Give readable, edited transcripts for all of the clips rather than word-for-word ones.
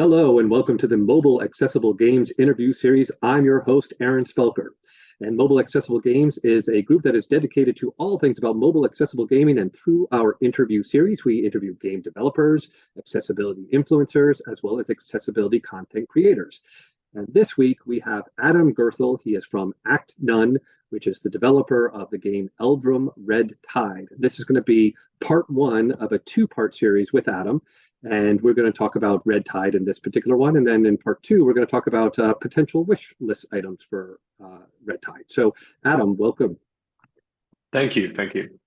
Hello and welcome to the Mobile Accessible Games interview series. I'm your host, Aaron Spelker. And Mobile Accessible Games is a group that is dedicated to all things about mobile accessible gaming. And through our interview series, we interview game developers, accessibility influencers, as well as accessibility content creators. And this week we have Adam Gerthel. He is from Act None, which is the developer of the game Eldrum Red Tide. This is going to be part one of a two-part series with Adam. And we're going to talk about Red Tide in this particular one. And then in part two, we're going to talk about potential wish list items for Red Tide. So, Adam, welcome. Thank you. Thank you.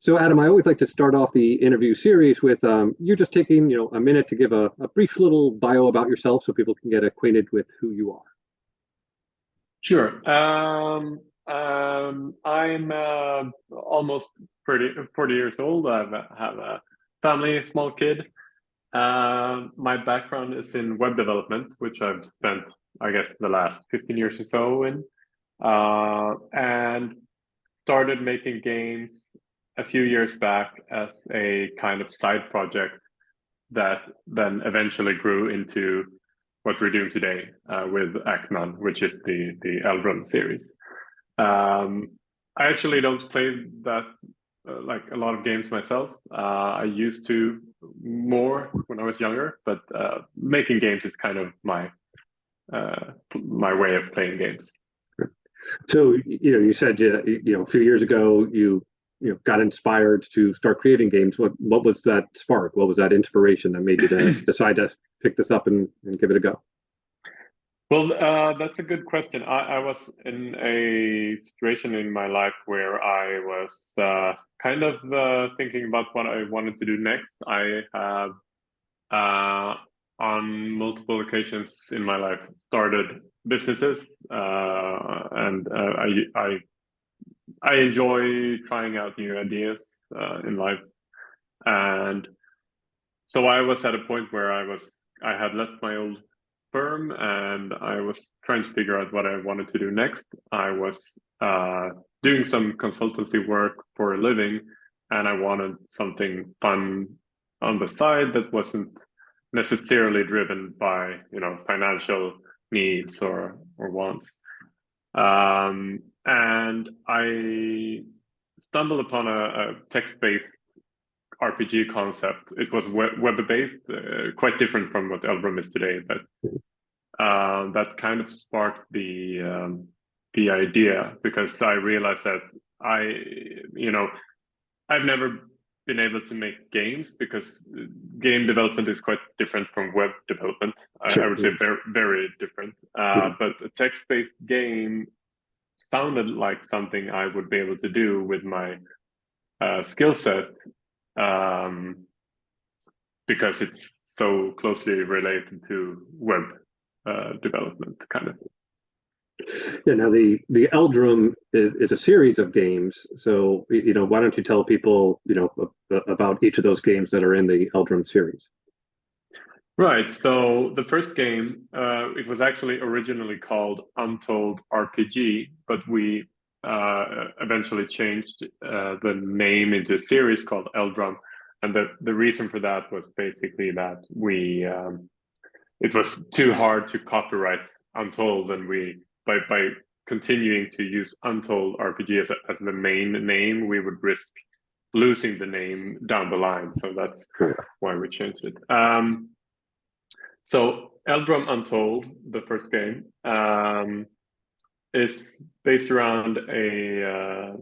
So, Adam, I always like to start off the interview series with you just taking a minute to give a brief little bio about yourself so people can get acquainted with who you are. Sure. I'm almost 40 years old. I have a family, a small kid. My background is in web development, which I've spent, I guess, the last 15 years or so in, and started making games a few years back as a kind of side project that then eventually grew into what we're doing today with Act None, which is the Eldrum series. I actually don't play that like a lot of games myself. I used to more when I was younger, but making games is kind of my way of playing games. So you said a few years ago you got inspired to start creating games. What was that spark? What was that inspiration that made you to decide to pick this up and give it a go? Well, that's a good question. I was in a situation in my life where I was kind of thinking about what I wanted to do next. I have, on multiple occasions in my life, started businesses, and I enjoy trying out new ideas in life. And so I was at a point where I had left my old firm and I was trying to figure out what I wanted to do next. I was doing some consultancy work for a living, and I wanted something fun on the side that wasn't necessarily driven by financial needs or wants. And I stumbled upon a text-based RPG concept. It was web-based, quite different from what Eldrum is today, but that kind of sparked the idea, because I realized that I've never been able to make games because game development is quite different from web development. Sure. I would say very, very different. But a text-based game sounded like something I would be able to do with my skill set, because it's so closely related to web development, kind of. Yeah. Now the Eldrum is a series of games. So why don't you tell people about each of those games that are in the Eldrum series? Right. So the first game, it was actually originally called Untold RPG, but we eventually changed the name into a series called Eldrum. And the reason for that was basically that it was too hard to copyright Untold, and by continuing to use Untold RPG as the main name, we would risk losing the name down the line. So that's why we changed it. So Eldrum Untold, the first game, is based around a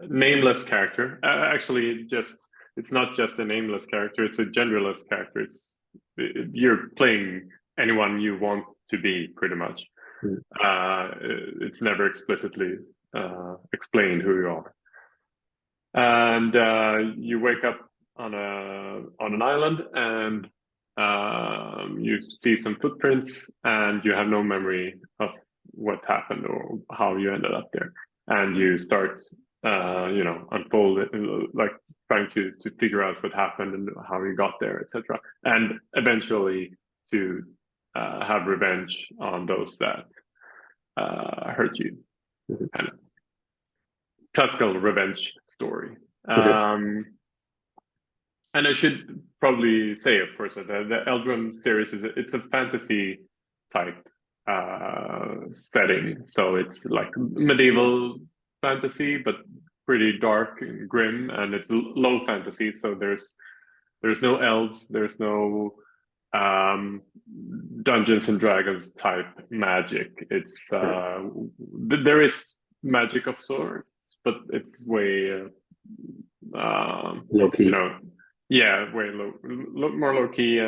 nameless character. Actually, it's not just a nameless character; it's a genderless character. You're playing anyone you want to be, pretty much. It's never explicitly explained who you are, and you wake up on an island, and you see some footprints, and you have no memory of what happened or how you ended up there, and you start unfold it, like trying to figure out what happened and how you got there, etc., and eventually to have revenge on those that hurt you. Kind of classical revenge story. And I should probably say, of course, that the Eldrum series it's a fantasy type setting. So it's like medieval fantasy, but pretty dark and grim, and it's low fantasy. So there's no elves, there's no Dungeons and Dragons type magic. It's there is magic of sorts, but it's way Low key. you know, yeah, way more low key.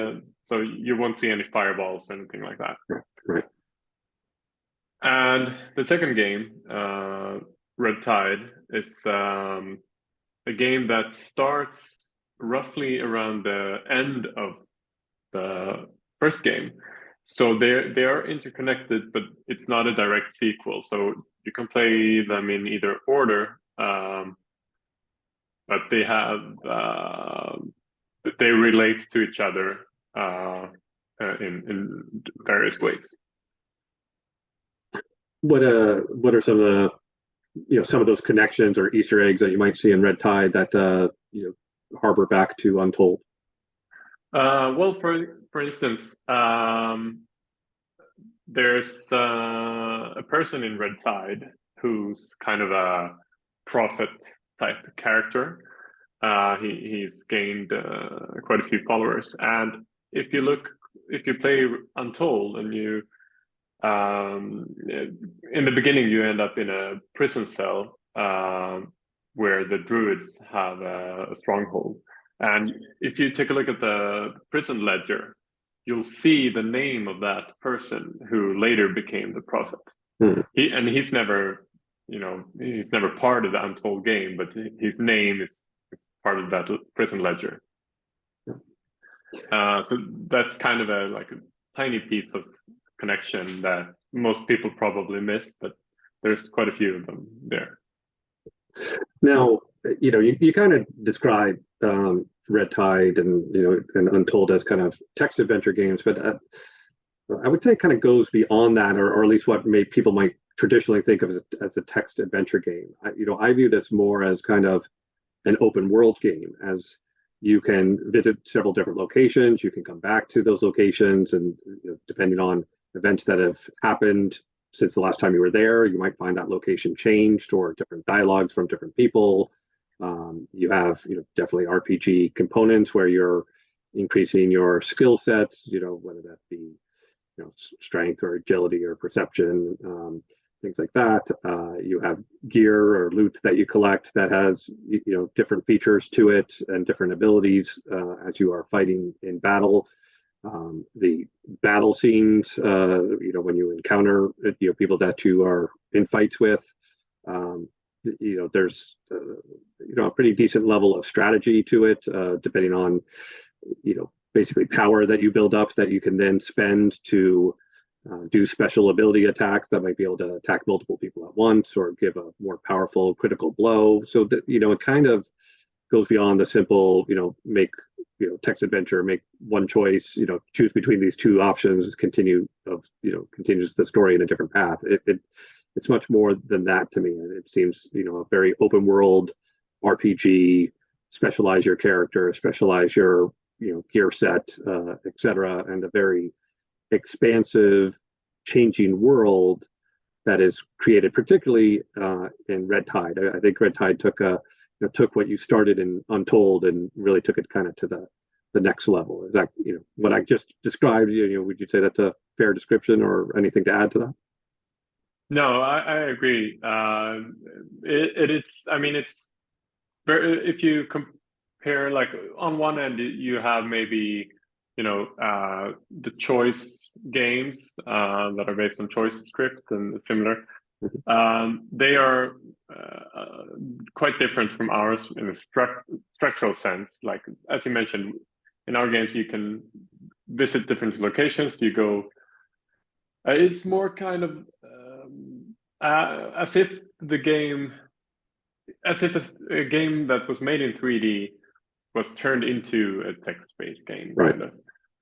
So you won't see any fireballs or anything like that. Right. And the second game, Red Tide, is a game that starts roughly around the end of the first game. So they are interconnected, but it's not a direct sequel. So you can play them in either order, but they relate to each other in various ways. What are some of the some of those connections or Easter eggs that you might see in Red Tide that harbor back to Untold? Well, for instance, there's a person in Red Tide who's kind of a prophet type character. He's gained quite a few followers, and if you play Untold and you in the beginning you end up in a prison cell where the druids have a stronghold, and if you take a look at the prison ledger, you'll see the name of that person who later became the prophet. He's never he's never part of the Untold game, but his name is part of that prison ledger. So that's kind of a tiny piece of connection that most people probably miss, but there's quite a few of them there. Now, you kind of describe Red Tide and and Untold as kind of text adventure games, but I would say it kind of goes beyond that, or at least what people might traditionally think of as a text adventure game. I view this more as kind of an open world game, as you can visit several different locations, you can come back to those locations, and depending on events that have happened since the last time you were there, you might find that location changed or different dialogues from different people. You have definitely RPG components where you're increasing your skill sets, whether that be strength or agility or perception, things like that. You have gear or loot that you collect that has different features to it and different abilities as you are fighting in battle. The battle scenes, when you encounter people that you are in fights with, there's a pretty decent level of strategy to it, depending on basically power that you build up that you can then spend to do special ability attacks that might be able to attack multiple people at once or give a more powerful critical blow. So that it kind of goes beyond the simple make text adventure, make one choice, choose between these two options, continues the story in a different path. It's much more than that to me. It seems a very open world RPG, specialize your character, specialize your gear set, etc., and a very expansive, changing world that is created, particularly in Red Tide. I think Red Tide took what you started in Untold and really took it kind of to the next level. Is that what I just described? Would you say that's a fair description, or anything to add to that? No, I agree. It's I mean it's very, if you compare, like on one end you have maybe the choice games that are based on choice script and similar. They are quite different from ours in a structural sense. Like, as you mentioned, in our games you can visit different locations. You go. It's more kind of as if a game that was made in 3D was turned into a text-based game. Right. Kind of.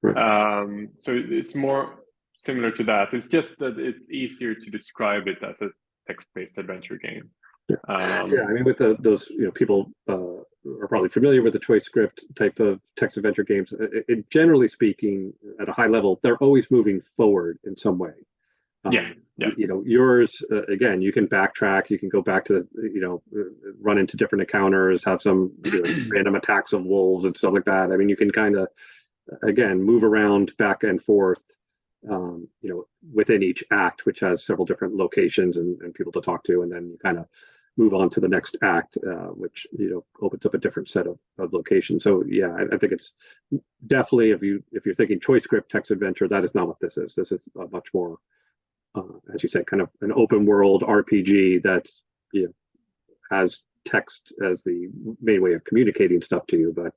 Right. So it's more similar to that. It's just that it's easier to describe it as a text-based adventure game. Yeah, I mean, with those, people are probably familiar with the choice script type of text adventure games. Generally speaking, at a high level, they're always moving forward in some way. Yeah, yeah, Yours, again, you can backtrack, you can go back to, run into different encounters, have some random attacks of wolves and stuff like that. I mean, you can kind of, again, move around back and forth, within each act, which has several different locations and people to talk to, and then you kind of move on to the next act, which opens up a different set of locations. So yeah, I think it's definitely, if you're thinking choice script text adventure, that is not what this is. This is a much more, as you said, kind of an open world RPG that has text as the main way of communicating stuff to you, but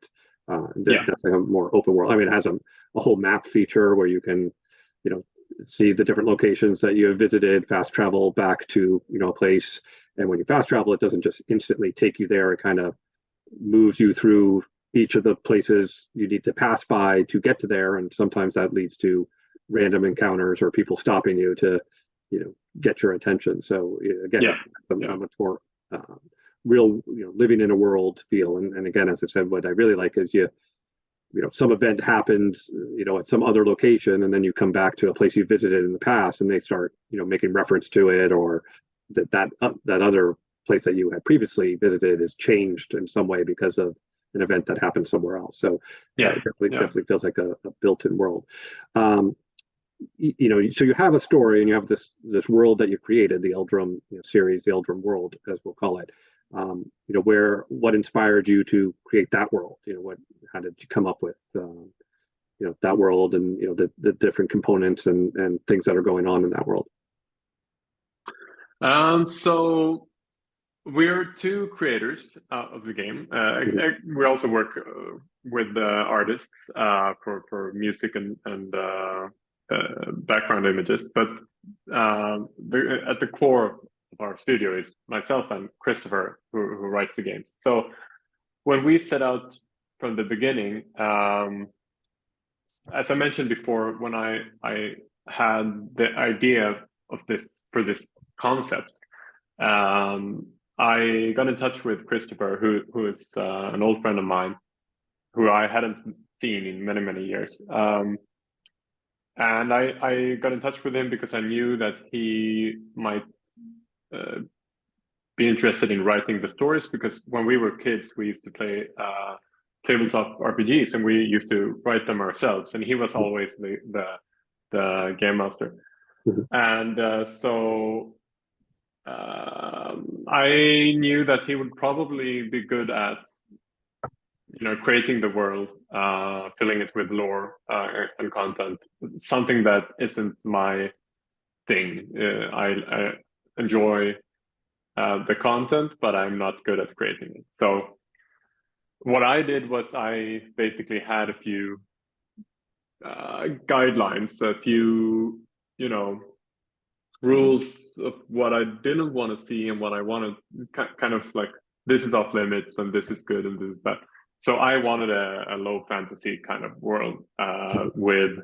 definitely a more open world. I mean, it has a whole map feature where you can, see the different locations that you have visited, fast travel back to, a place. And when you fast travel, it doesn't just instantly take you there. It kind of moves you through each of the places you need to pass by to get to there. And sometimes that leads to random encounters or people stopping you to, get your attention. So again, a much more real, living in a world feel. And again, as I said, what I really like is some event happens, at some other location, and then you come back to a place you visited in the past, and they start, making reference to it, or that other place that you had previously visited is changed in some way because of an event that happened somewhere else. So it definitely feels like a built-in world. So you have a story, and you have this world that you created, the Eldrum series, the Eldrum world, as we'll call it. What inspired you to create that world? How did you come up with that world, and the different components and things that are going on in that world? So we're two creators of the game. We also work with the artists for music and background images, but at the core of our studio is myself and Christopher, who writes the games. So when we set out from the beginning, as I mentioned before, when I had the idea of this concept, I got in touch with Christopher, who is an old friend of mine, who I hadn't seen in many years. And I got in touch with him because I knew that he might be interested in writing the stories, because when we were kids, we used to play tabletop RPGs, and we used to write them ourselves, and he was always the game master. And so I knew that he would probably be good at creating the world, filling it with lore and content, something that isn't my thing. I enjoy the content, but I'm not good at creating it. So what I did was I basically had a few guidelines, a few, rules of what I didn't want to see and what I wanted, kind of like, this is off limits and this is good and this is bad. So I wanted a low fantasy kind of world with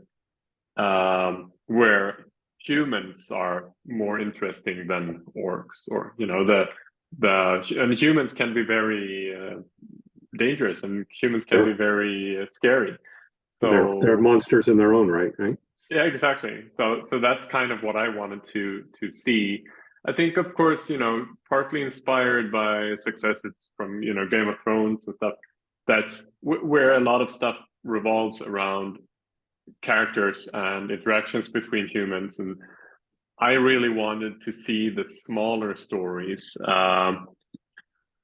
where humans are more interesting than orcs, or and humans can be very dangerous, and humans can be very scary. So they're monsters in their own right? Yeah, exactly. So that's kind of what I wanted to see. I think, of course, partly inspired by successes from Game of Thrones and stuff. That's where a lot of stuff revolves around characters and interactions between humans, and I really wanted to see the smaller stories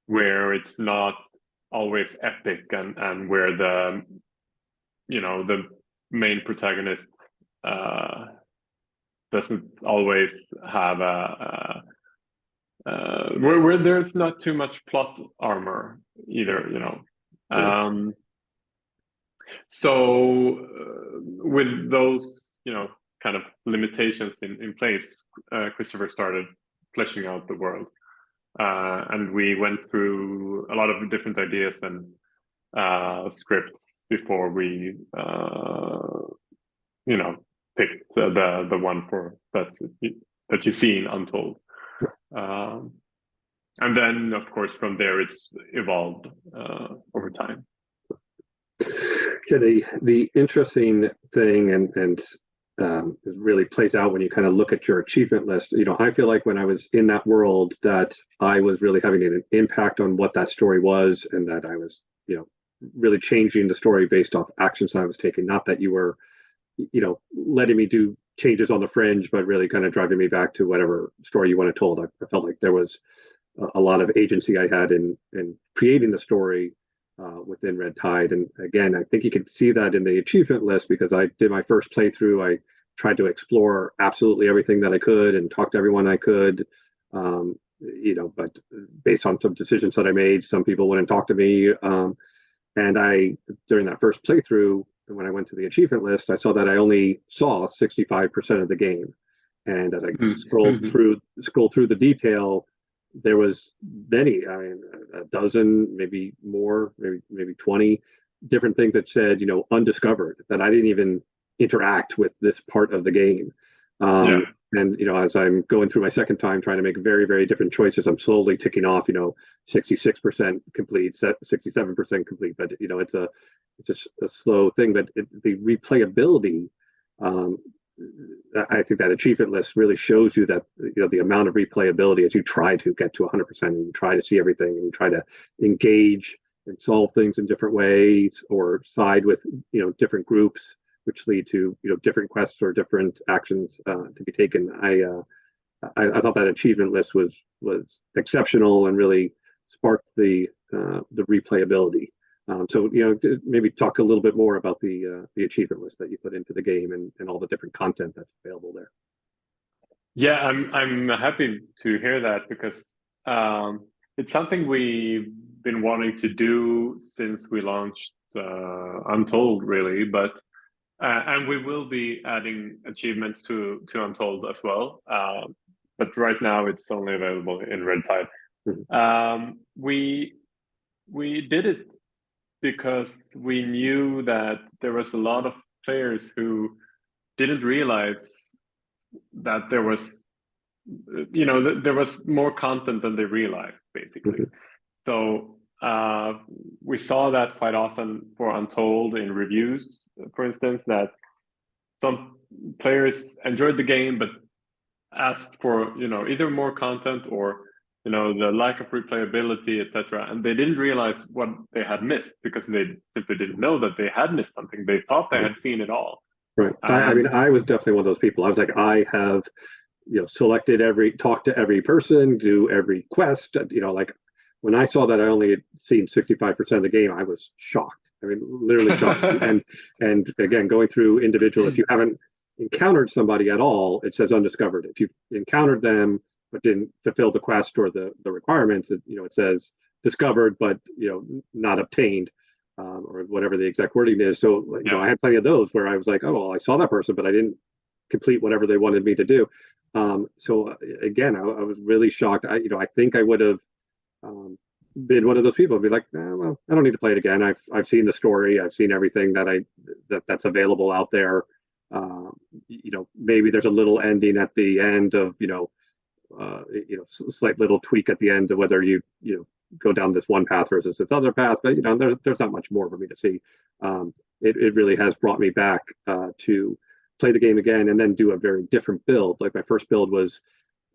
where it's not always epic, and where the main protagonist doesn't always have where there's not too much plot armor either, So with those, kind of limitations in place, Christopher started fleshing out the world. And we went through a lot of different ideas and scripts before we, picked the one that you see in Untold. And then, of course, from there it's evolved over time. Yeah, the interesting thing, and it really plays out when you kind of look at your achievement list. I feel like when I was in that world, that I was really having an impact on what that story was, and that I was, really changing the story based off actions I was taking. Not that you were, letting me do changes on the fringe, but really kind of driving me back to whatever story you want to told. I felt like there was a lot of agency I had in creating the story within Red Tide. And again, I think you can see that in the achievement list, because I did my first playthrough. I tried to explore absolutely everything that I could and talk to everyone I could. But based on some decisions that I made, some people wouldn't talk to me. And during that first playthrough, when I went to the achievement list, I saw that I only saw 65% of the game. And as I scrolled through the detail, there was many, a dozen, maybe more, maybe 20 different things that said, undiscovered, that I didn't even interact with this part of the game. And, as I'm going through my second time trying to make very, very different choices, I'm slowly ticking off, 66% complete, 67% complete. But, it's a slow thing. But the replayability, I think that achievement list really shows you that, the amount of replayability as you try to get to 100% and you try to see everything and you try to engage and solve things in different ways, or side with, different groups, which lead to, different quests or different actions to be taken. I thought that achievement list was exceptional and really sparked the replayability. So, maybe talk a little bit more about the achievement list that you put into the game and all the different content that's available there. Yeah, I'm happy to hear that, because it's something we've been wanting to do since we launched Untold, really. But and we will be adding achievements to Untold as well. But right now it's only available in Red Tide. Mm-hmm. We did it because we knew that there was a lot of players who didn't realize that there was, there was more content than they realized, basically. Mm-hmm. So we saw that quite often for Untold in reviews, for instance, that some players enjoyed the game but asked for, either more content or, the lack of replayability, etc. And they didn't realize what they had missed, because they simply didn't know that they had missed something. They thought they had seen it all. Right. I was definitely one of those people. I was like, I have, selected talked to every person, do every quest. Like when I saw that I only had seen 65% of the game, I was shocked. Literally shocked. and again, going through individual, if you haven't encountered somebody at all, it says undiscovered. If you've encountered them but didn't fulfill the quest or the requirements, it says discovered but not obtained, or whatever the exact wording is. So I had plenty of those where I was like, oh, well, I saw that person but I didn't complete whatever they wanted me to do. So again, I was really shocked. I think I would have been one of those people. I'd be like, well, I don't need to play it again. I've seen the story. I've seen everything that's available out there. Maybe there's a little ending at the end of slight little tweak at the end of whether you go down this one path versus this other path, but there's not much more for me to see. It really has brought me back to play the game again and then do a very different build. Like my first build was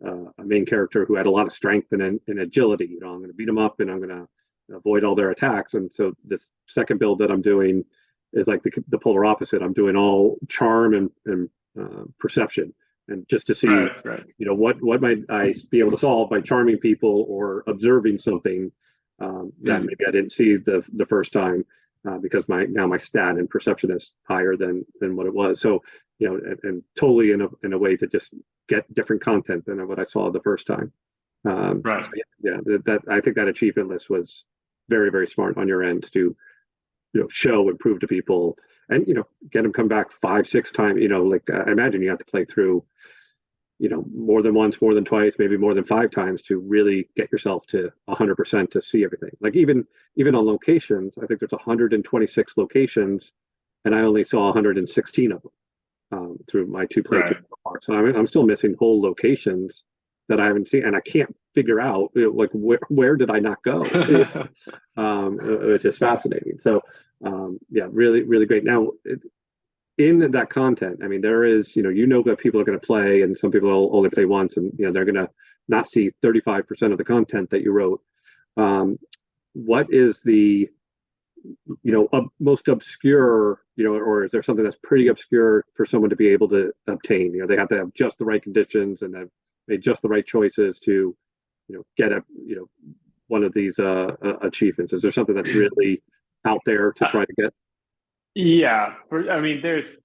a main character who had a lot of strength and agility. I'm going to beat them up and I'm going to avoid all their attacks. And so this second build that I'm doing is like the polar opposite. I'm doing all charm and perception. And just to see, right. What might I be able to solve by charming people or observing something that maybe I didn't see the first time, because my stat and perception is higher than what it was. So and totally in a way to just get different content than what I saw the first time. Right. So that I think that achievement list was very, very smart on your end to show and prove to people, and get them come back 5-6 times. I imagine you have to play through more than once, more than twice, maybe more than 5 times to really get yourself to 100% to see everything. Like even on locations, I think there's 126 locations and I only saw 116 of them through my 2 playthroughs so far. So I'm still missing whole locations that I haven't seen, and I can't figure out like where did I not go, which is fascinating. So yeah, really really great. Now in that content, I mean, there is that people are going to play, and some people will only play once, and they're going to not see 35% of the content that you wrote. What is the most obscure, or is there something that's pretty obscure for someone to be able to obtain? They have to have just the right conditions and have made just the right choices to, get one of these achievements. Is there something that's really out there to try to get? Yeah, I mean, there's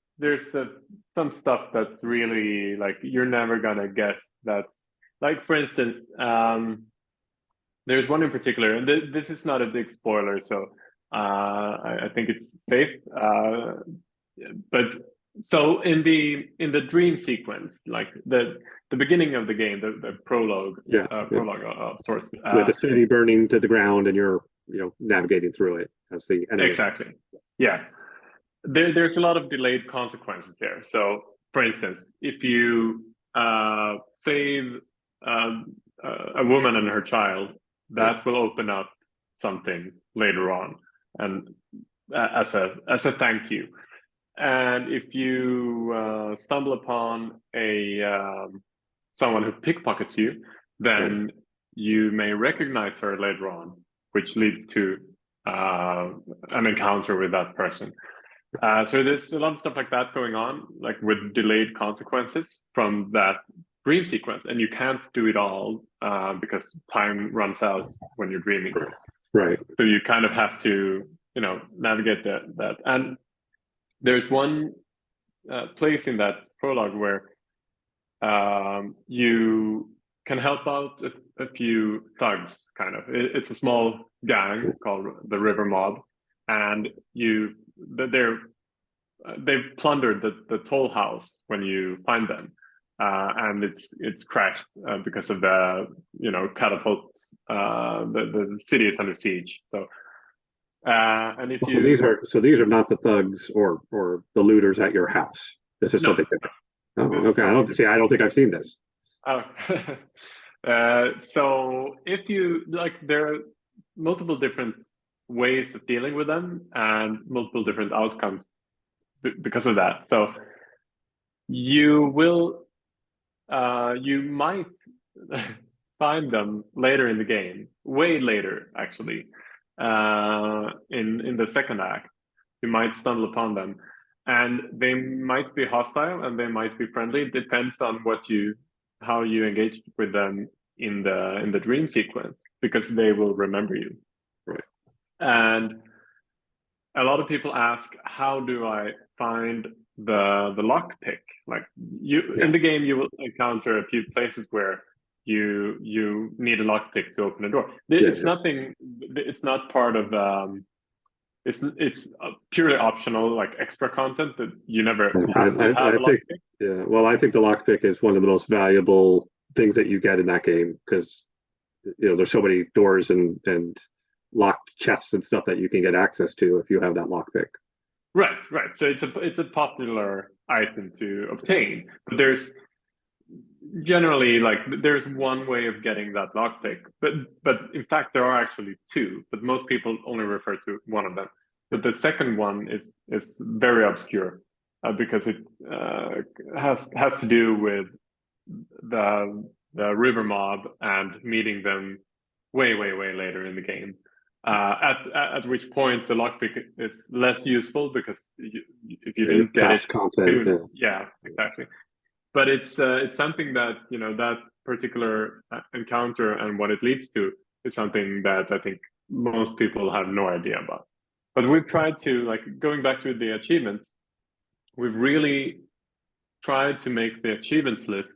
some stuff that's really like you're never gonna get that. Like for instance, there's one in particular, and this is not a big spoiler, so I think it's safe. But so in the dream sequence, like the beginning of the game, the prologue, prologue of sorts, with the city burning to the ground, and you're navigating through it as the enemy. Exactly. Yeah. There's a lot of delayed consequences there. So, for instance, if you save a woman and her child, that will open up something later on, and as a thank you. And if you stumble upon someone who pickpockets you, then you may recognize her later on, which leads to an encounter with that person. So there's a lot of stuff like that going on, like with delayed consequences from that dream sequence, and you can't do it all because time runs out when you're dreaming. Right. So you kind of have to, navigate that. And there's one place in that prologue where you can help out a few thugs. Kind of, it's a small gang called the River Mob, and they've plundered the toll house when you find them, and it's crashed because of the catapults. The city is under siege. So and if these are not the thugs or the looters at your house. This is something different. Oh, okay. I don't think I've seen this. Oh. So if you there are multiple different ways of dealing with them and multiple different outcomes because of that. So you might find them later in the game, way later actually. In the second act, you might stumble upon them, and they might be hostile and they might be friendly. It depends on how you engage with them in the dream sequence, because they will remember you. Right. And a lot of people ask, how do I find the lockpick? Like in the game, you will encounter a few places where you need a lockpick to open a door. It's nothing. It's not part of. It's purely optional, like extra content that you never have to have a lockpick. Yeah, well, I think the lockpick is one of the most valuable things that you get in that game, because there's so many doors and locked chests and stuff that you can get access to if you have that lockpick. Right. So it's a popular item to obtain, but there's generally there's one way of getting that lockpick, but in fact there are actually two, but most people only refer to one of them. But the second one is very obscure because it has to do with the River Mob and meeting them way later in the game. At which point the lockpick is less useful, because if you didn't get it content, yeah, exactly. But it's something that that particular encounter and what it leads to is something that I think most people have no idea about. But we've tried to, going back to the achievements, we've really tried to make the achievements list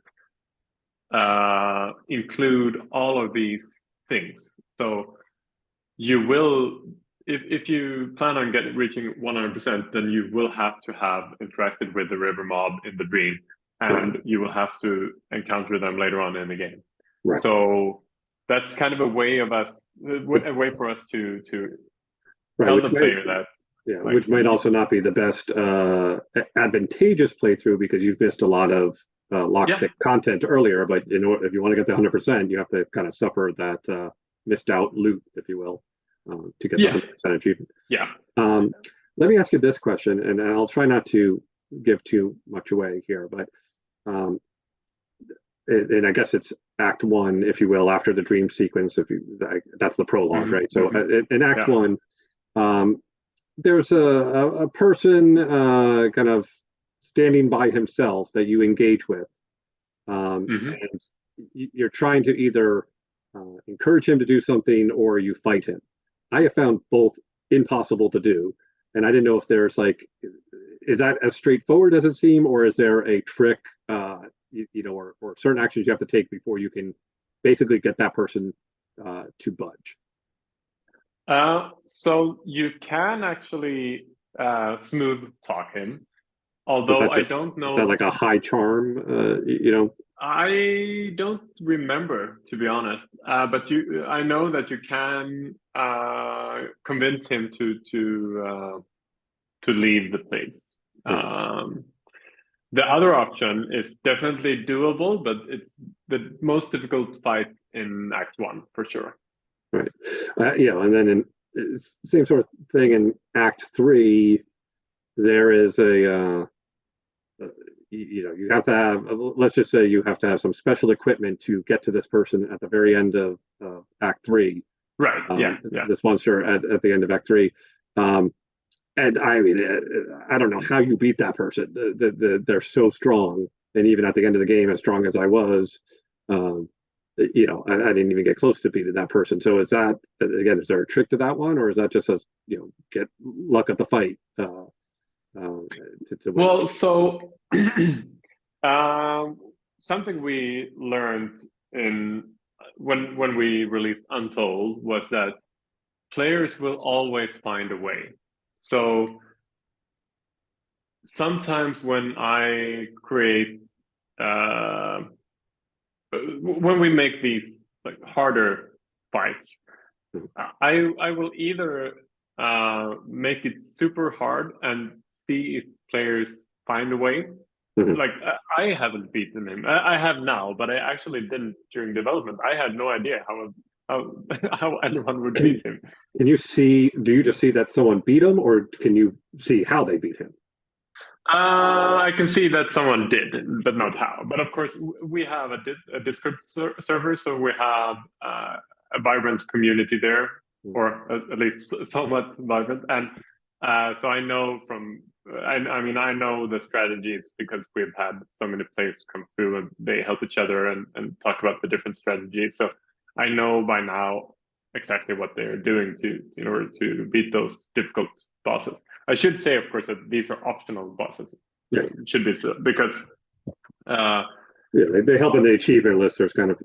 include all of these things. So you will, if you plan on reaching 100%, then you will have to have interacted with the River Mob in the dream, and you will have to encounter them later on in the game. Right. So that's kind of a way for us to right, tell the player that. Yeah, which might also not be the best advantageous playthrough, because you've missed a lot of lockpick content earlier, but if you want to get the 100%, you have to kind of suffer that missed out loot, if you will, to get the 100% achievement. Yeah. Let me ask you this question, and I'll try not to give too much away here, but and I guess it's Act 1, if you will, after the dream sequence. That's the prologue, right? So in Act 1, there's a person kind of standing by himself that you engage with, and you're trying to either encourage him to do something or you fight him. I have found both impossible to do, and I didn't know if there's is that as straightforward as it seems, or is there a trick, or certain actions you have to take before you can basically get that person to budge? So you can actually smooth talk him, although I don't know. Is that like a high charm? I don't remember, to be honest. But I know that you can convince him to leave the place. The other option is definitely doable, but it's the most difficult fight in Act 1 for sure. Right. And then same sort of thing in Act 3. There is you have to have, let's just say you have to have some special equipment to get to this person at the very end of Act 3. Right. This monster at the end of Act 3. And I mean, I don't know how you beat that person. They're so strong, and even at the end of the game, as strong as I was, I didn't even get close to beating that person. So is that, again, is there a trick to that one, or is that just get luck at the fight? Well, so something we learned when we released Untold was that players will always find a way. So sometimes when I create, when we make these harder fights, I will either make it super hard and see if players find a way. I haven't beaten him. I have now, but I actually didn't during development. I had no idea how anyone would beat him. Do you just see that someone beat him, or can you see how they beat him? I can see that someone did, but not how. But of course, we have a Discord server, so we have a vibrant community there, or at least somewhat vibrant. And so I know I know the strategies because we've had so many players come through and they help each other and talk about the different strategies. So I know by now exactly what they're doing in order to beat those difficult bosses. I should say, of course, that these are optional bosses. Yeah, it should be so, because they help in the achievement list. There's kind of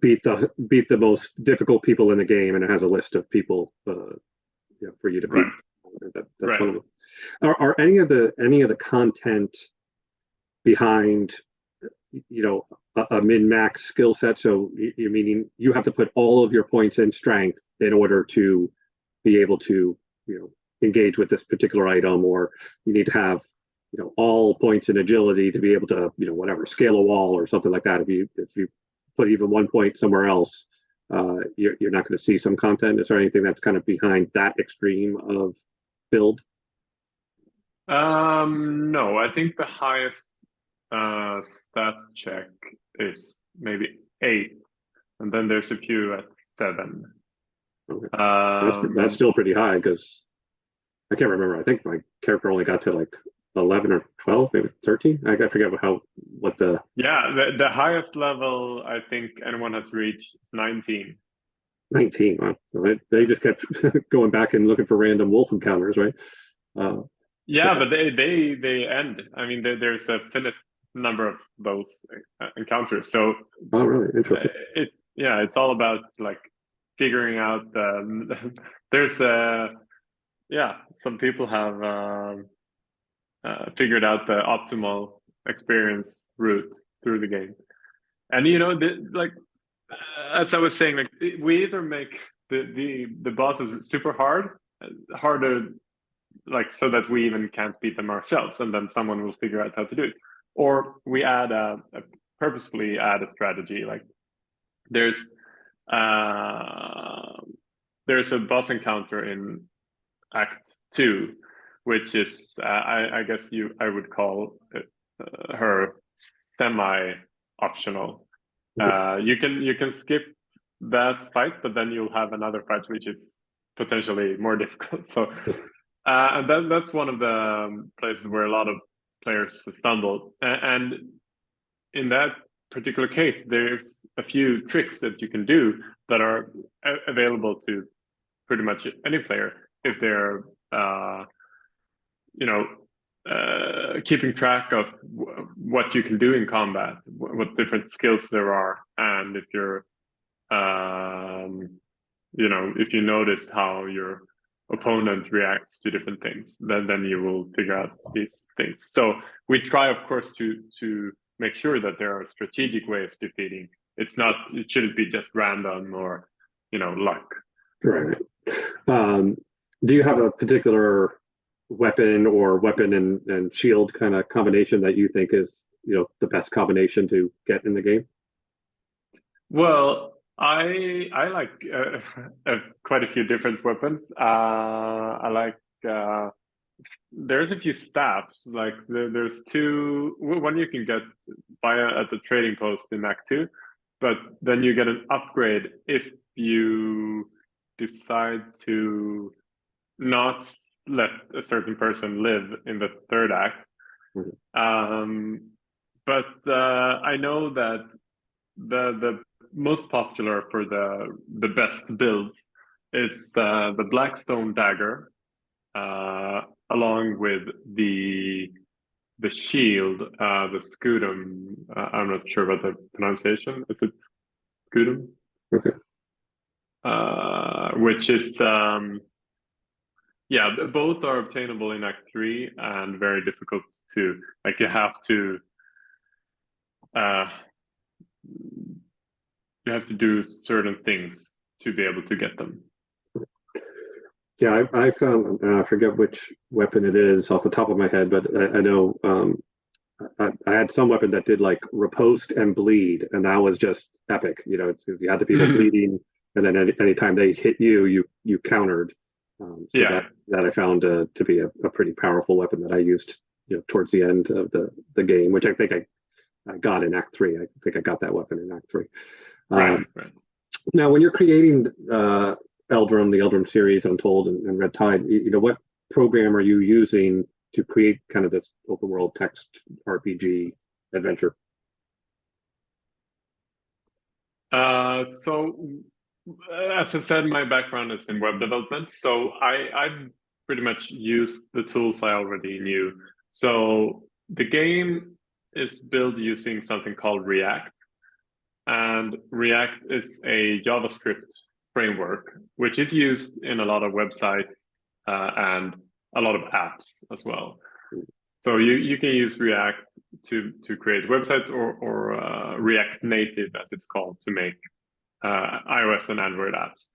beat the most difficult people in the game, and it has a list of people for you to beat. That's one of them. Are any of the content behind a min-max skill set? So you're meaning you have to put all of your points in strength in order to be able to engage with this particular item, or you need to have all points in agility to be able to scale a wall or something like that. If you put even 1 point somewhere else, you're not going to see some content. Is there anything that's kind of behind that extreme of build? No, I think the highest stats check is maybe 8, and then there's a few at 7. Okay. That's still pretty high, because I can't remember. I think my character only got to 11 or 12, maybe 13. I forget what the the highest level I think anyone has reached 19. 19. Wow. So they just kept going back and looking for random wolf encounters, right? But they end. I mean, there's a finite number of those encounters. So really interesting. It's all about figuring out. There's some people have figured out the optimal experience route through the game, and as I was saying, we either make the bosses super harder, so that we even can't beat them ourselves, and then someone will figure out how to do it, or we purposefully add a strategy. Like there's a boss encounter in Act 2, which is I guess I would call it, her semi-optional. You can skip that fight, but then you'll have another fight which is potentially more difficult. So and that's one of the places where a lot of players stumble. And in that particular case, there's a few tricks that you can do that are available to pretty much any player if they're keeping track of what you can do in combat, what different skills there are, and if you're if you notice how your opponent reacts to different things, then you will figure out these things. So we try, of course, to make sure that there are strategic ways of defeating. It shouldn't be just random or luck. Right. Do you have a particular weapon or weapon and shield kind of combination that you think is the best combination to get in the game? Well, I like quite a few different weapons. I like there's a few staffs. Like there's one you can get at the trading post in Act 2, but then you get an upgrade if you decide to not let a certain person live in the third act. Mm-hmm. But I know that the most popular for the best builds is the Blackstone dagger, along with the shield, the scutum. I'm not sure about the pronunciation. Is it scutum? Okay. Which is both are obtainable in Act 3 and very difficult to, like, you have to do certain things to be able to get them. Yeah, I found, I forget which weapon it is off the top of my head, but I know I had some weapon that did like riposte and bleed, and that was just epic. You had the people bleeding, and then anytime they hit you countered. That I found to be a pretty powerful weapon that I used towards the end of the game, which I think I got in Act 3. I think I got that weapon in Act 3. Right. Now, when you're creating Eldrum, the Eldrum series, Untold and Red Tide, what program are you using to create kind of this open world text RPG adventure? So, as I said, my background is in web development, so I've pretty much used the tools I already knew. So the game is built using something called React, and React is a JavaScript framework, which is used in a lot of websites and a lot of apps as well. So you can use React to create websites or React Native, as it's called, to make iOS and Android apps.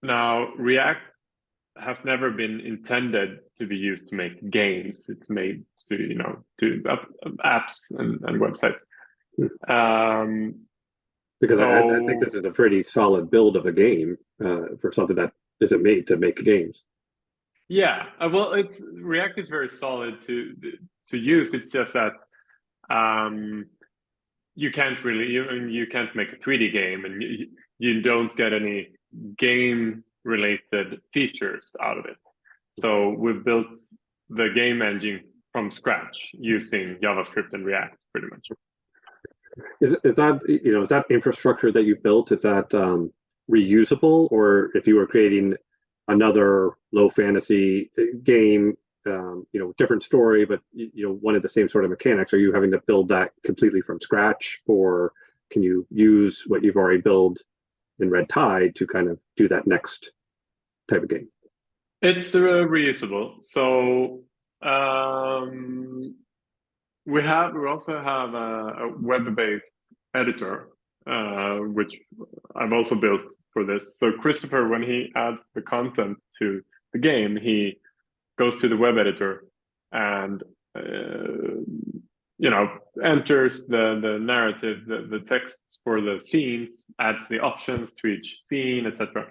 Now, React has never been intended to be used to make games. It's made to do apps and websites. Because I think this is a pretty solid build of a game for something that isn't made to make games. Yeah, well, React is very solid to use. It's just that you can't really you can't make a 3D game, and you don't get any game related features out of it. So we've built the game engine from scratch using JavaScript and React pretty much. Is that infrastructure that you built, is that reusable, or if you were creating another low fantasy game, different story, but one of the same sort of mechanics, are you having to build that completely from scratch, or can you use what you've already built in Red Tide to kind of do that next type of game? It's reusable. So we also have a web-based editor, which I've also built for this. So Christopher, when he adds the content to the game, he goes to the web editor and enters the narrative, the texts for the scenes, adds the options to each scene, etc.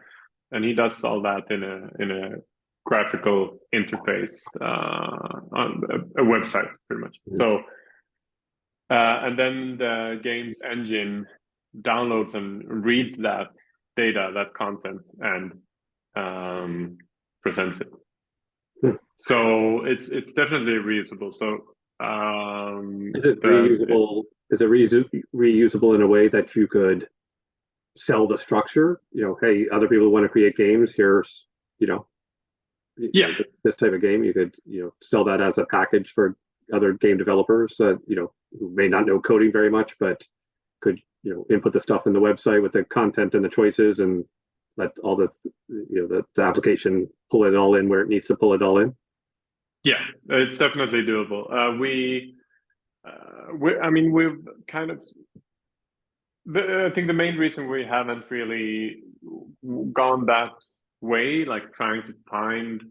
And he does all that in a graphical interface on a website, pretty much. Mm-hmm. So, and then the game's engine downloads and reads that data, that content, and presents it. Hmm. So it's definitely reusable. So is it reusable? Is it reusable in a way that you could sell the structure? Hey, other people want to create games. Here's this type of game. You could sell that as a package for other game developers that who may not know coding very much, but could input the stuff in the website with the content and the choices, and let all the the application pull it all in where it needs to pull it all in. Yeah, it's definitely doable. We've kind of. I think the main reason we haven't really gone that way, like trying to find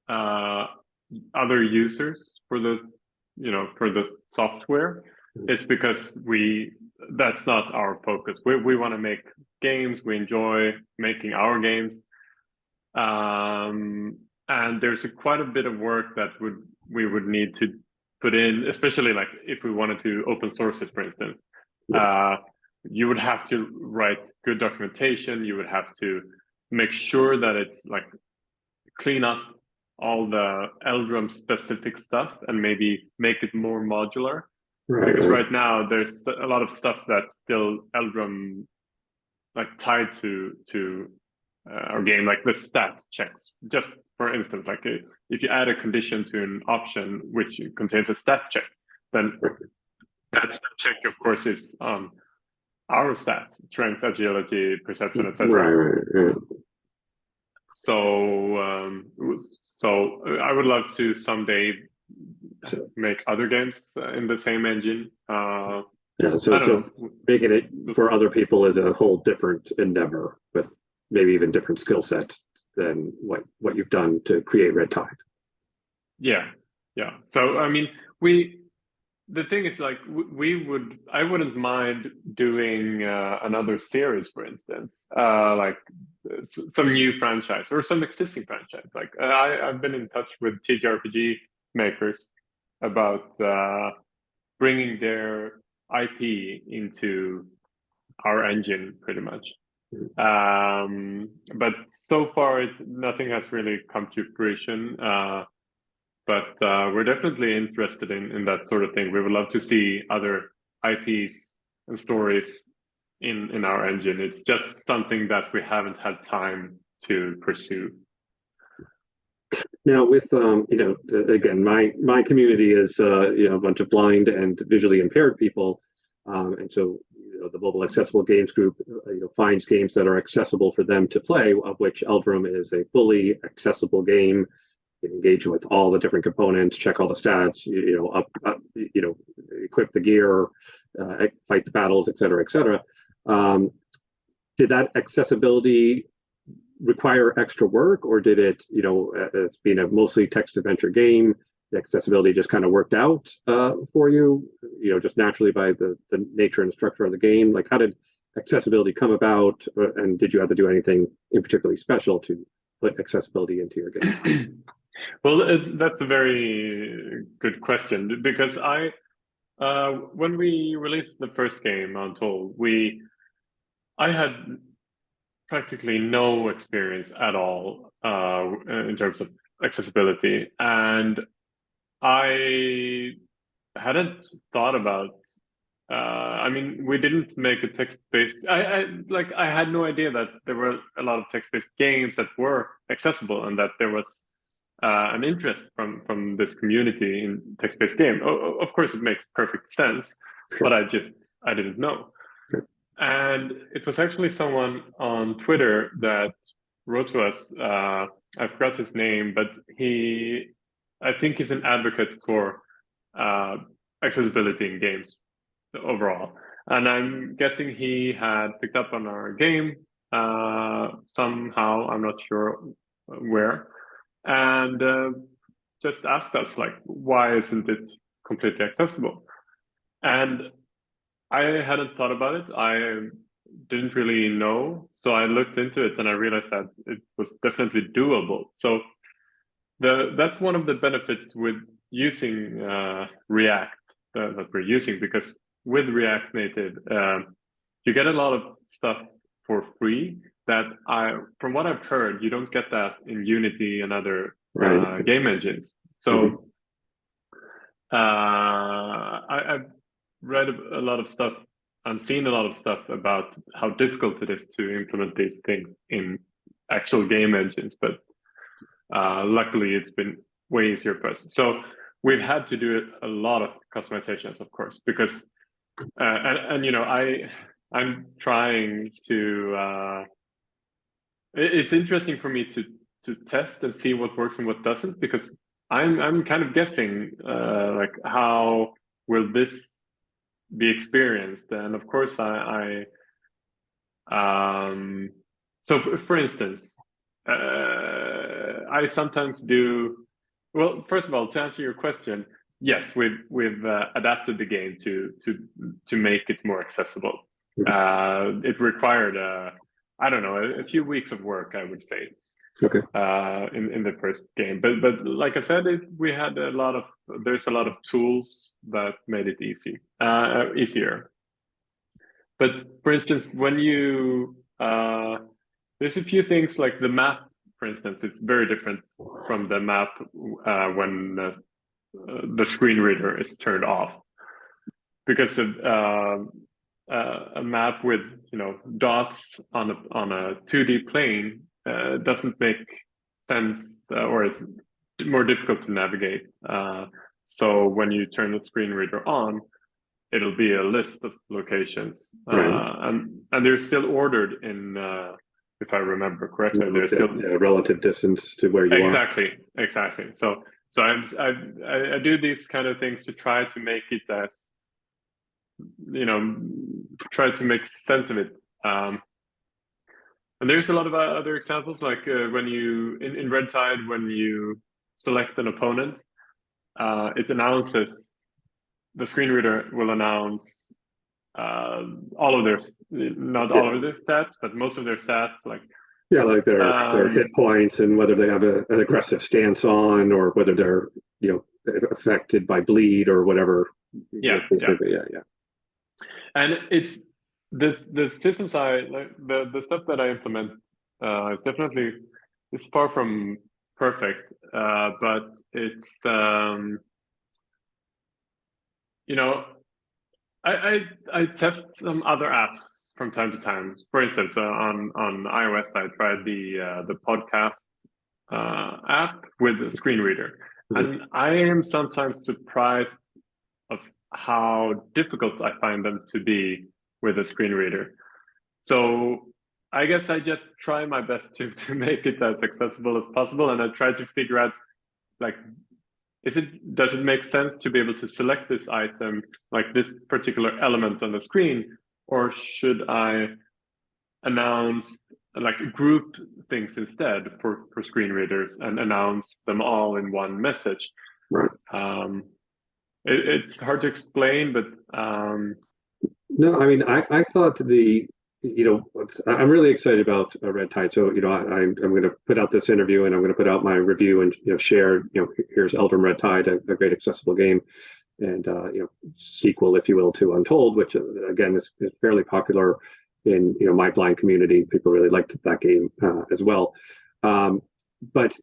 other users for the software, is because that's not our focus. We want to make games. We enjoy making our games, and there's quite a bit of work that we would need to put in, especially like if we wanted to open source it, for instance. You would have to write good documentation. You would have to make sure that it's like clean up all the Eldrum specific stuff and maybe make it more modular. Right. Because right now there's a lot of stuff that's still Eldrum like tied to our game, like the stat checks. Just for instance, like if you add a condition to an option which contains a stat check, then that stat check, of course, is our stats: strength, agility, perception, etc. Right. So I would love to someday make other games in the same engine. So making it for other people is a whole different endeavor with maybe even different skill sets than what you've done to create Red Tide. Yeah. So I mean, the thing is, like, I wouldn't mind doing another series, for instance, like some new franchise or some existing franchise. Like I've been in touch with TTRPG makers about bringing their IP into our engine, pretty much. But so far, nothing has really come to fruition. But we're definitely interested in that sort of thing. We would love to see other IPs and stories in our engine. It's just something that we haven't had time to pursue. Now, with again, my community is a bunch of blind and visually impaired people, and so the Mobile Accessible Games Group finds games that are accessible for them to play, of which Eldrum is a fully accessible game. Engage with all the different components, check all the stats, equip the gear, fight the battles, et cetera, et cetera. Did that accessibility require extra work, or did it, it's been a mostly text adventure game, the accessibility just kind of worked out for you, just naturally by the nature and structure of the game? Like, how did accessibility come about, and did you have to do anything in particularly special to put accessibility into your game? Well, that's a very good question, because when we released the first game, Untold, I had practically no experience at all in terms of accessibility, and I hadn't thought about. We didn't make a text-based. I had no idea that there were a lot of text-based games that were accessible, and that there was an interest from this community in text-based game. Of course, it makes perfect sense, but I didn't know. And it was actually someone on Twitter that wrote to us. I forgot his name, but I think he's an advocate for accessibility in games overall. And I'm guessing he had picked up on our game somehow. I'm not sure where. And just asked us, like, why isn't it completely accessible. And I hadn't thought about it. I didn't really know, so I looked into it and I realized that it was definitely doable. So that's one of the benefits with using React that we're using, because with React Native, you get a lot of stuff for free that from what I've heard, you don't get that in Unity and other game engines. So I've read a lot of stuff and seen a lot of stuff about how difficult it is to implement these things in actual game engines, but luckily it's been way easier for us. So we've had to do a lot of customizations, of course, because and you know, I'm trying to it's interesting for me to test and see what works and what doesn't, because I'm kind of guessing like how will this be experienced. And of course so for instance, I sometimes do, well, first of all, to answer your question, yes, we've adapted the game to make it more accessible. It required I don't know, a few weeks of work, I would say. Okay. In the first game, but like I said, there's a lot of tools that made it easier. But for instance, when you there's a few things like the map, for instance, it's very different from the map when the screen reader is turned off, because of a map with, you know, dots on a 2D plane doesn't make sense, or it's more difficult to navigate. So when you turn the screen reader on, it'll be a list of locations, and they're still ordered in, if I remember correctly, there's still relative distance to where you are. Exactly. So I do these kind of things to try to make it as, you know, try to make sense of it. And there's a lot of other examples, like when you in Red Tide, when you select an opponent, it announces, the screen reader will announce all of their, not all of their stats, but most of their stats, like their hit points, and whether they have an aggressive stance on, or whether they're, you know, affected by bleed or whatever. Yeah. And it's the systems the stuff that I implement is definitely, it's far from perfect, but it's you know, I test some other apps from time to time. For instance, on iOS, I tried the podcast app with a screen reader, and I am sometimes surprised of how difficult I find them to be with a screen reader. So I guess I just try my best to make it as accessible as possible, and I try to figure out, like, does it make sense to be able to select this item, like this particular element on the screen, or should I announce, like, group things instead for screen readers and announce them all in one message? Right. It's hard to explain, but no, I mean, I thought I'm really excited about Red Tide. So, you know, I'm going to put out this interview, and I'm going to put out my review, and, you know, share, you know, here's Eldrum Red Tide, a great accessible game, and you know, sequel, if you will, to Untold, which again is fairly popular in, you know, my blind community. People really liked that game as well. But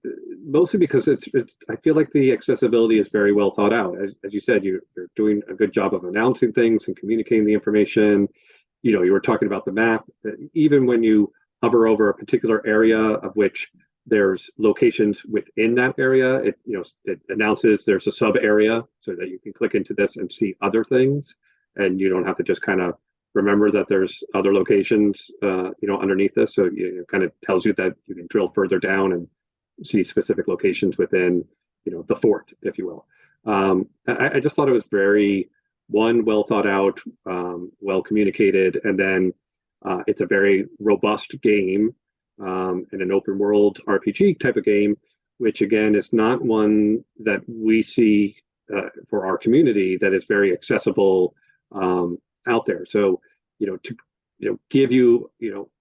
mostly because it's I feel like the accessibility is very well thought out. As you said, you're doing a good job of announcing things and communicating the information. You know, you were talking about the map. Even when you hover over a particular area of which there's locations within that area, it announces there's a sub area, so that you can click into this and see other things, and you don't have to just kind of remember that there's other locations, underneath this. So it kind of tells you that you can drill further down and see specific locations within, you know, the fort, if you will. I just thought it was very, well thought out, well communicated, and then it's a very robust game, and an open world RPG type of game, which again is not one that we see for our community that is very accessible out there. So, to give you,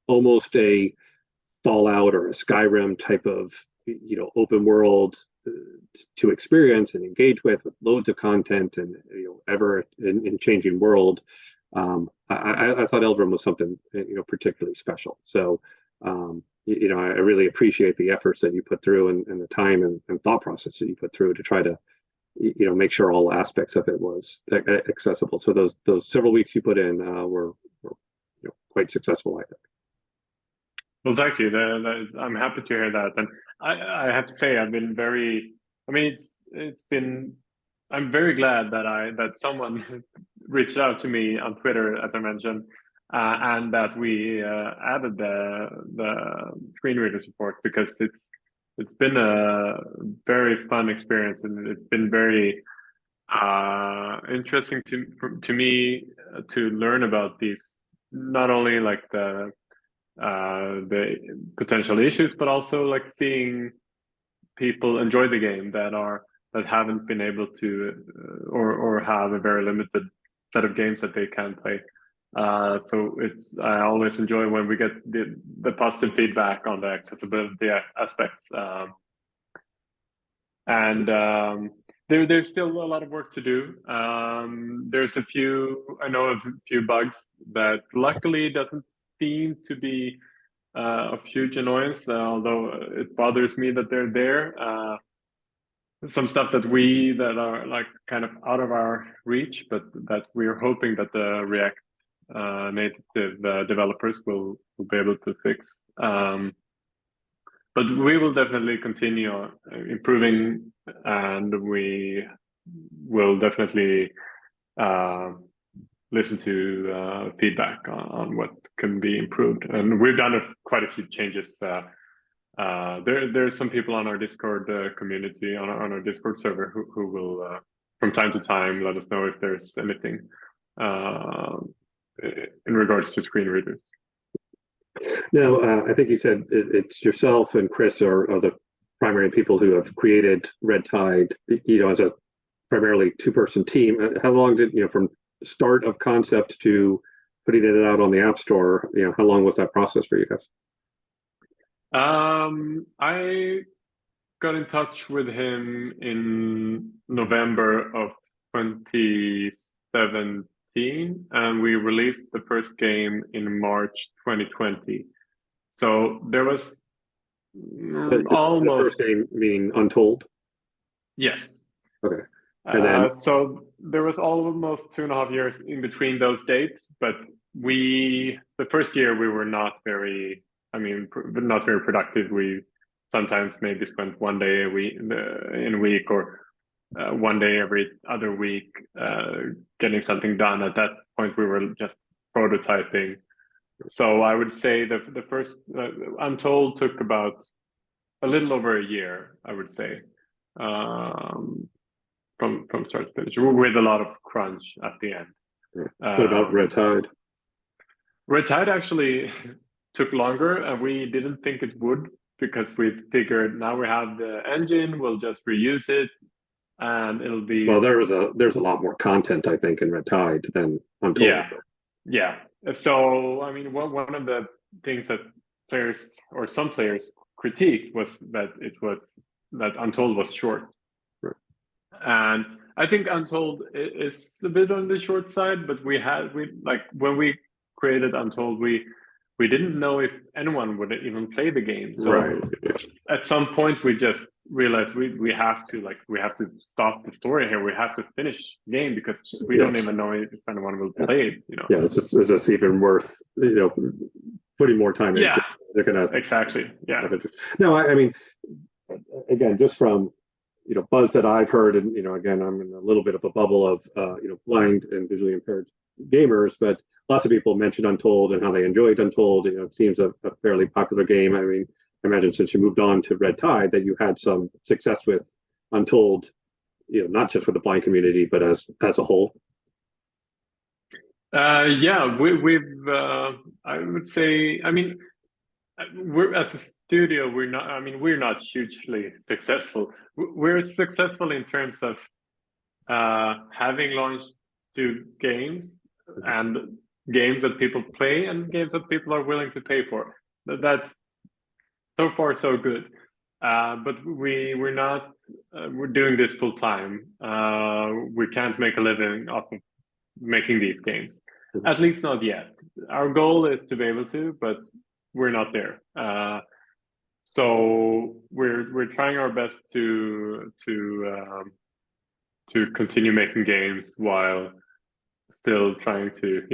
almost a Fallout or a Skyrim type of, open world to experience and engage with loads of content and ever in changing world. I thought Eldrum was something particularly special. So I really appreciate the efforts that you put through and the time and thought process that you put through to try to make sure all aspects of it was accessible. So those several weeks you put in were quite successful, I think. Well, thank you. I'm happy to hear that, and I have to say I've been very. I mean, it's been. I'm very glad that someone reached out to me on Twitter, as I mentioned, and that we added the screen reader support, because it's been a very fun experience, and it's been very interesting to me to learn about these, not only like the potential issues, but also like seeing people enjoy the game that haven't been able to or have a very limited set of games that they can play. So I always enjoy when we get the positive feedback on the accessibility aspects. There's still a lot of work to do. There's I know of a few bugs that luckily doesn't seem to be of huge annoyance, although it bothers me that they're there. Some stuff that are like kind of out of our reach, but that we're hoping that the React native developers will be able to fix. But we will definitely continue improving, and we will definitely listen to feedback on what can be improved. And we've done quite a few changes. There's some people on our Discord community, on our Discord server, who will from time to time let us know if there's anything in regards to screen readers. Now, I think you said it's yourself and Chris are the primary people who have created Red Tide, as a primarily two-person team. How long did, from start of concept to putting it out on the App Store, how long was that process for you guys? I got in touch with him in November of 2017, and we released the first game in March 2020. So there was almost the first game meaning Untold. Yes. Okay. And then so there was almost 2.5 years in between those dates, but the first year we were not very productive. We sometimes maybe spent one day in a week, or one day every other week getting something done. At that point, we were just prototyping. So I would say the first Untold took about a little over a year, I would say, from start to finish, with a lot of crunch at the end. What about Red Tide? Red Tide actually took longer, and we didn't think it would, because we figured now we have the engine, we'll just reuse it, and it'll be. Well, there's a lot more content, I think, in Red Tide than Untold. Yeah. So I mean, one of the things that some players critiqued was that Untold was short. Right. And I think Untold is a bit on the short side, but when we created Untold, we didn't know if anyone would even play the game. So right. At some point we just realized we have to stop the story here. We have to finish the game, because we don't even know if anyone will play it. Yeah, it's just even worth putting more time into. They're gonna exactly. Yeah. No, I mean, again, just from buzz that I've heard, and again, I'm in a little bit of a bubble of blind and visually impaired gamers, but lots of people mentioned Untold and how they enjoyed Untold. It seems a fairly popular game. I mean, I imagine since you moved on to Red Tide that you had some success with Untold, not just with the blind community, but as a whole. Yeah, we've I would say, I mean, we're, as a studio, we're not hugely successful. We're successful in terms of having launched 2 games, and games that people play and games that people are willing to pay for. That's so far so good. But we're not we're doing this full time. We can't make a living off of making these games, at least not yet. Our goal is to be able to, but we're not there. So we're trying our best to continue making games while still trying to,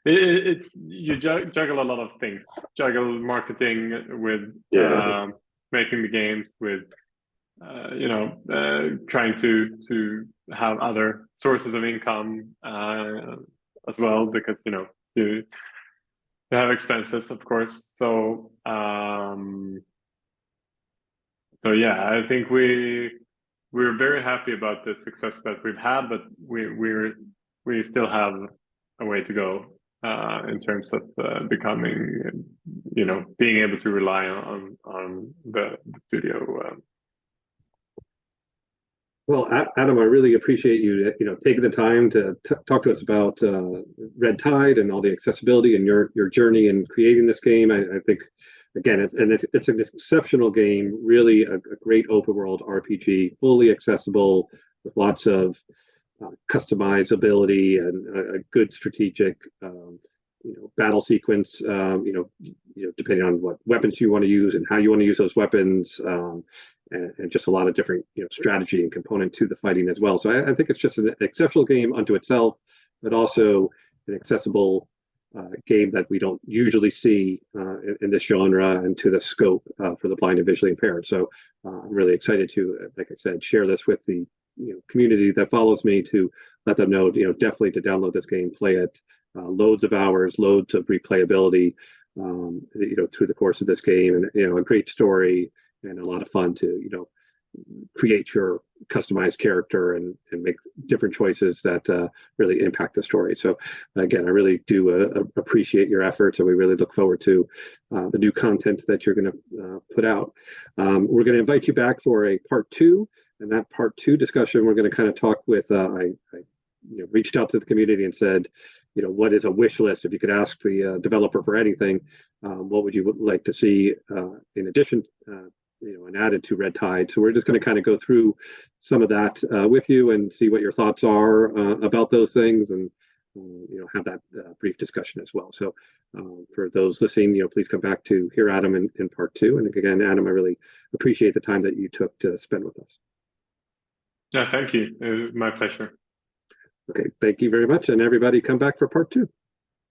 it's you juggle a lot of things. Juggle marketing with making the games, with trying to have other sources of income as well, because you have expenses, of course. So yeah, I think we're very happy about the success that we've had, but we still have a way to go in terms of becoming, being able to rely on the studio. Well, Adam, I really appreciate you, taking the time to talk to us about Red Tide and all the accessibility and your journey in creating this game. I think, again, it's an exceptional game, really a great open world RPG, fully accessible with lots of customizability and a good strategic, battle sequence. Depending on what weapons you want to use and how you want to use those weapons, and just a lot of different, strategy and component to the fighting as well. So I think it's just an exceptional game unto itself, but also an accessible game that we don't usually see in this genre and to the scope for the blind and visually impaired. So I'm really excited to, like I said, share this with the community that follows me, to let them know, definitely to download this game, play it, loads of hours, loads of replayability, through the course of this game, and a great story and a lot of fun to create your customized character and make different choices that really impact the story. So again, I really do appreciate your efforts, and we really look forward to the new content that you're going to put out. We're going to invite you back for a part 2, and that part 2 discussion, we're going to kind of talk with I reached out to the community and said, what is a wish list? If you could ask the developer for anything, what would you like to see in addition, and added to Red Tide? So we're just going to kind of go through some of that with you and see what your thoughts are about those things, and have that brief discussion as well. So for those listening, please come back to hear Adam in part 2. And again, Adam, I really appreciate the time that you took to spend with us. Yeah, thank you. It was my pleasure. Okay, thank you very much. And everybody come back for part 2.